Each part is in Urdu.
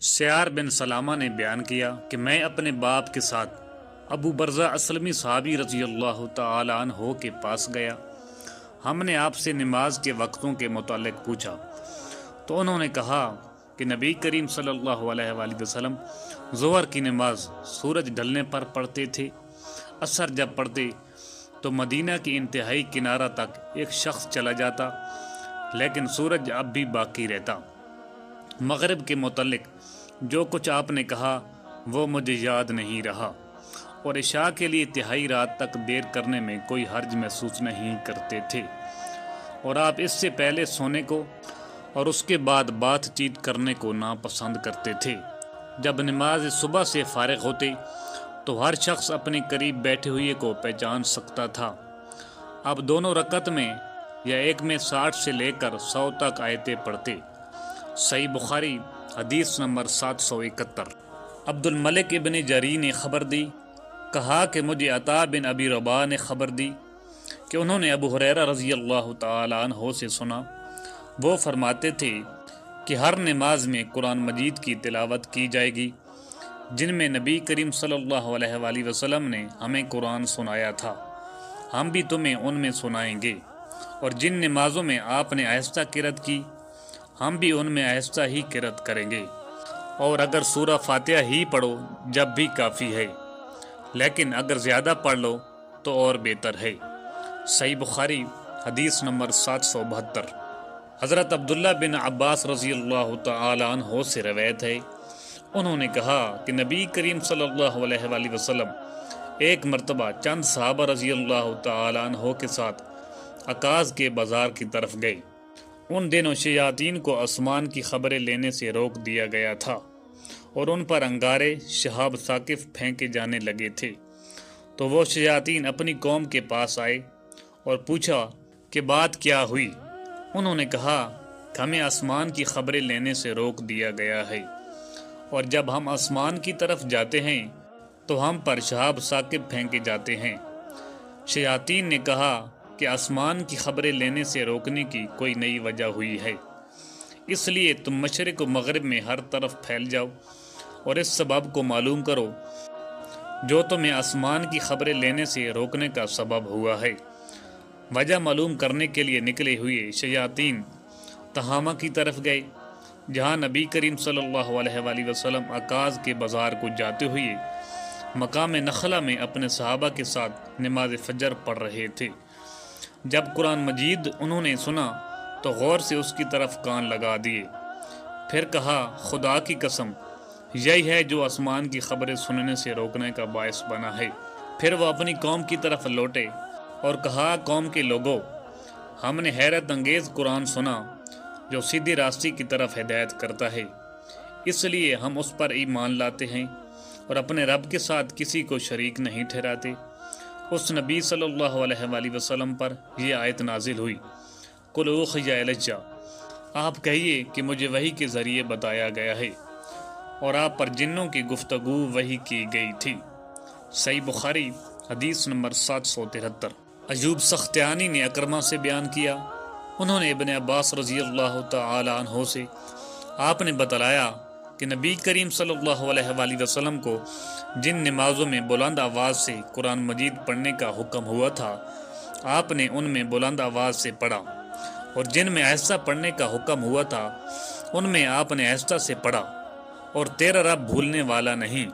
سیار بن سلامہ نے بیان کیا کہ میں اپنے باپ کے ساتھ ابو برزہ اسلمی صحابی رضی اللہ تعالی عنہ کے پاس گیا۔ ہم نے آپ سے نماز کے وقتوں کے متعلق پوچھا تو انہوں نے کہا کہ نبی کریم صلی اللہ علیہ وآلہ وسلم ظہر کی نماز سورج ڈھلنے پر پڑھتے تھے، عصر جب پڑھتے تو مدینہ کی انتہائی کنارہ تک ایک شخص چلا جاتا لیکن سورج اب بھی باقی رہتا۔ مغرب کے متعلق جو کچھ آپ نے کہا وہ مجھے یاد نہیں رہا، اور عشاء کے لیے تہائی رات تک دیر کرنے میں کوئی حرج محسوس نہیں کرتے تھے، اور آپ اس سے پہلے سونے کو اور اس کے بعد بات چیت کرنے کو ناپسند کرتے تھے۔ جب نماز صبح سے فارغ ہوتے تو ہر شخص اپنے قریب بیٹھے ہوئے کو پہچان سکتا تھا۔ اب دونوں رکعت میں یا ایک میں 60 سے لے کر 100 تک آیتیں پڑھتے۔ صحیح بخاری حدیث نمبر 771۔ عبد الملک ابن جری نے خبر دی، کہا کہ مجھے عطا بن ابی رباح نے خبر دی کہ انہوں نے ابو ہریرہ رضی اللہ تعالی عنہ سے سنا، وہ فرماتے تھے کہ ہر نماز میں قرآن مجید کی تلاوت کی جائے گی جن میں نبی کریم صلی اللہ علیہ وآلہ وسلم نے ہمیں قرآن سنایا تھا، ہم بھی تمہیں ان میں سنائیں گے، اور جن نمازوں میں آپ نے آہستہ قرأت کی ہم بھی ان میں آہستہ ہی قرأت کریں گے، اور اگر سورہ فاتحہ ہی پڑھو جب بھی کافی ہے، لیکن اگر زیادہ پڑھ لو تو اور بہتر ہے۔ صحیح بخاری حدیث نمبر 772۔ حضرت عبداللہ بن عباس رضی اللہ تعالی عنہ سے روایت ہے، انہوں نے کہا کہ نبی کریم صلی اللہ علیہ وآلہ وسلم ایک مرتبہ چند صحابہ رضی اللہ تعالی عنہ کے ساتھ عکاظ کے بازار کی طرف گئے۔ ان دنوں شیاطین کو آسمان کی خبریں لینے سے روک دیا گیا تھا اور ان پر انگارے شہاب ثاقب پھینکے جانے لگے تھے، تو وہ شیاطین اپنی قوم کے پاس آئے اور پوچھا کہ بات کیا ہوئی۔ انہوں نے کہا کہ ہمیں آسمان کی خبریں لینے سے روک دیا گیا ہے، اور جب ہم آسمان کی طرف جاتے ہیں تو ہم پر شہاب ثاقب پھینکے جاتے ہیں۔ شیاطین نے کہا کہ آسمان کی خبریں لینے سے روکنے کی کوئی نئی وجہ ہوئی ہے، اس لیے تم مشرق و مغرب میں ہر طرف پھیل جاؤ اور اس سبب کو معلوم کرو جو تمہیں آسمان کی خبریں لینے سے روکنے کا سبب ہوا ہے۔ وجہ معلوم کرنے کے لیے نکلے ہوئے شیاطین تہامہ کی طرف گئے، جہاں نبی کریم صلی اللہ علیہ وآلہ وسلم عکاظ کے بازار کو جاتے ہوئے مقام نخلہ میں اپنے صحابہ کے ساتھ نماز فجر پڑھ رہے تھے۔ جب قرآن مجید انہوں نے سنا تو غور سے اس کی طرف کان لگا دیے، پھر کہا خدا کی قسم یہی ہے جو آسمان کی خبریں سننے سے روکنے کا باعث بنا ہے۔ پھر وہ اپنی قوم کی طرف لوٹے اور کہا قوم کے لوگوں، ہم نے حیرت انگیز قرآن سنا جو سیدھی راستے کی طرف ہدایت کرتا ہے، اس لیے ہم اس پر ایمان لاتے ہیں اور اپنے رب کے ساتھ کسی کو شریک نہیں ٹھہراتے۔ اس نبی صلی اللہ علیہ وآلہ وسلم پر یہ آیت نازل ہوئی، قُلْ أُوحِیَ إِلَیَّ، آپ کہیے کہ مجھے وحی کے ذریعے بتایا گیا ہے اور آپ پر جنوں کی گفتگو وحی کی گئی تھی۔ صحیح بخاری حدیث نمبر 773۔ ایوب سختیانی نے اکرمہ سے بیان کیا، انہوں نے ابن عباس رضی اللہ تعالی عنہ سے آپ نے بتلایا کہ نبی کریم صلی اللہ علیہ وآلہ وسلم کو جن نمازوں میں بلند آواز سے قرآن مجید پڑھنے کا حکم ہوا تھا آپ نے ان میں بلند آواز سے پڑھا، اور جن میں آہستہ پڑھنے کا حکم ہوا تھا ان میں آپ نے آہستہ سے پڑھا، اور تیرا رب بھولنے والا نہیں،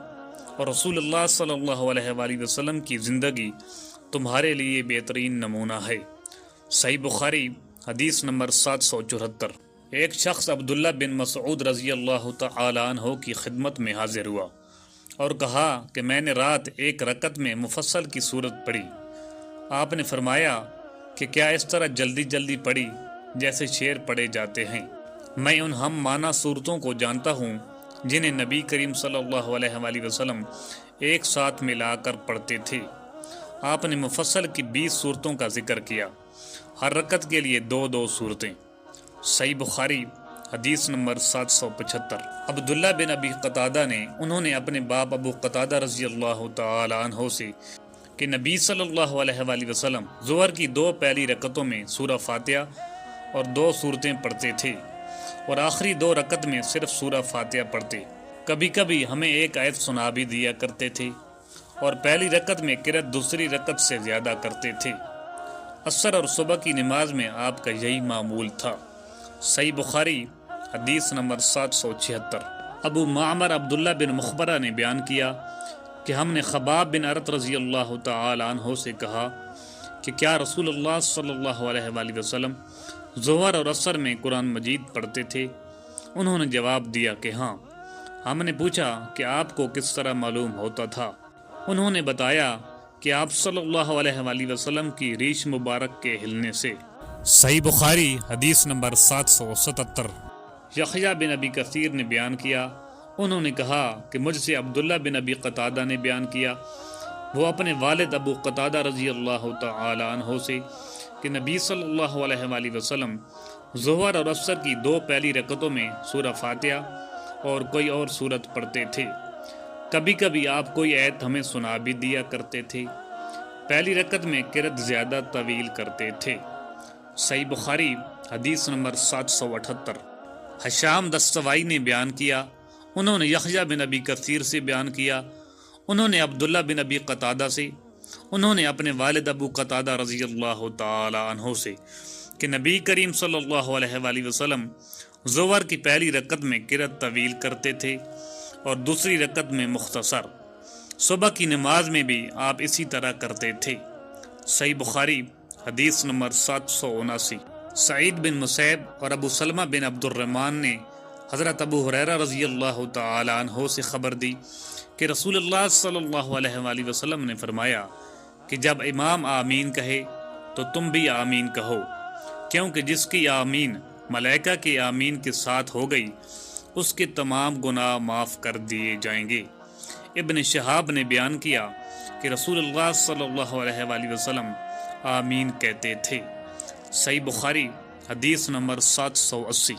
اور رسول اللہ صلی اللہ علیہ وآلہ وسلم کی زندگی تمہارے لیے بہترین نمونہ ہے۔ صحیح بخاری حدیث نمبر 774۔ ایک شخص عبداللہ بن مسعود رضی اللہ تعالی عنہ کی خدمت میں حاضر ہوا اور کہا کہ میں نے رات ایک رکعت میں مفصل کی صورت پڑھی۔ آپ نے فرمایا کہ کیا اس طرح جلدی جلدی پڑھی جیسے شعر پڑھے جاتے ہیں؟ میں ان ہم معنی صورتوں کو جانتا ہوں جنہیں نبی کریم صلی اللہ علیہ وآلہ وسلم ایک ساتھ ملا کر پڑھتے تھے۔ آپ نے مفصل کی 20 صورتوں کا ذکر کیا، ہر رکعت کے لیے 2 صورتیں۔ صحیح بخاری حدیث نمبر 775۔ عبداللہ بن ابی قتادہ نے انہوں نے اپنے باپ ابو قتادہ رضی اللہ تعالی عنہ سے کہ نبی صلی اللہ علیہ وآلہ وسلم ظہر کی 2 پہلی رکعتوں میں سورہ فاتحہ اور 2 صورتیں پڑھتے تھے، اور آخری 2 رکعت میں صرف سورہ فاتحہ پڑھتے۔ کبھی کبھی ہمیں ایک آیت سنا بھی دیا کرتے تھے اور پہلی رکعت میں قرأت دوسری رکعت سے زیادہ کرتے تھے۔ عصر اور صبح کی نماز میں آپ کا یہی معمول تھا۔ صحیح بخاری حدیث نمبر 776۔ ابو معمر عبداللہ بن مخبرہ نے بیان کیا کہ ہم نے خباب بن ارت رضی اللہ تعالی عنہ سے کہا کہ کیا رسول اللہ صلی اللہ علیہ وآلہ وسلم ظہر اور عصر میں قرآن مجید پڑھتے تھے؟ انہوں نے جواب دیا کہ ہاں۔ ہم نے پوچھا کہ آپ کو کس طرح معلوم ہوتا تھا؟ انہوں نے بتایا کہ آپ صلی اللہ علیہ وآلہ وسلم کی ریش مبارک کے ہلنے سے۔ صحیح بخاری حدیث نمبر 777۔ یحییٰ بن ابی کثیر نے بیان کیا، انہوں نے کہا کہ مجھ سے عبداللہ بن ابی قتادہ نے بیان کیا، وہ اپنے والد ابو قتادہ رضی اللہ تعالی عنہ سے کہ نبی صلی اللہ علیہ وآلہ وسلم ظہر اور عصر کی 2 پہلی رکعتوں میں سورہ فاتحہ اور کوئی اور سورت پڑھتے تھے۔ کبھی کبھی آپ کوئی آیت ہمیں سنا بھی دیا کرتے تھے۔ پہلی رکعت میں قرأت زیادہ طویل کرتے تھے۔ صحیح بخاری حدیث نمبر 778۔ حشام دستوائی نے بیان کیا، انہوں نے یحییٰ بن ابی کثیر سے بیان کیا، انہوں نے عبداللہ بن ابی قتادہ سے، انہوں نے اپنے والد ابو قتادہ رضی اللہ تعالی عنہ سے کہ نبی کریم صلی اللہ علیہ وآلہ وسلم ظہر کی پہلی رکعت میں قرأت طویل کرتے تھے اور دوسری رکعت میں مختصر۔ صبح کی نماز میں بھی آپ اسی طرح کرتے تھے۔ صحیح بخاری حدیث نمبر 779۔ سعید بن مسیب اور ابو سلمہ بن عبد الرحمن نے حضرت ابو ہریرہ رضی اللہ تعالی عنہ سے خبر دی کہ رسول اللہ صلی اللہ علیہ وآلہ وسلم نے فرمایا کہ جب امام آمین کہے تو تم بھی آمین کہو، کیونکہ جس کی آمین ملائکہ کی آمین کے ساتھ ہو گئی اس کے تمام گناہ معاف کر دیے جائیں گے۔ ابن شہاب نے بیان کیا کہ رسول اللہ صلی اللہ علیہ وآلہ وسلم آمین کہتے تھے۔ صحیح بخاری حدیث نمبر 780۔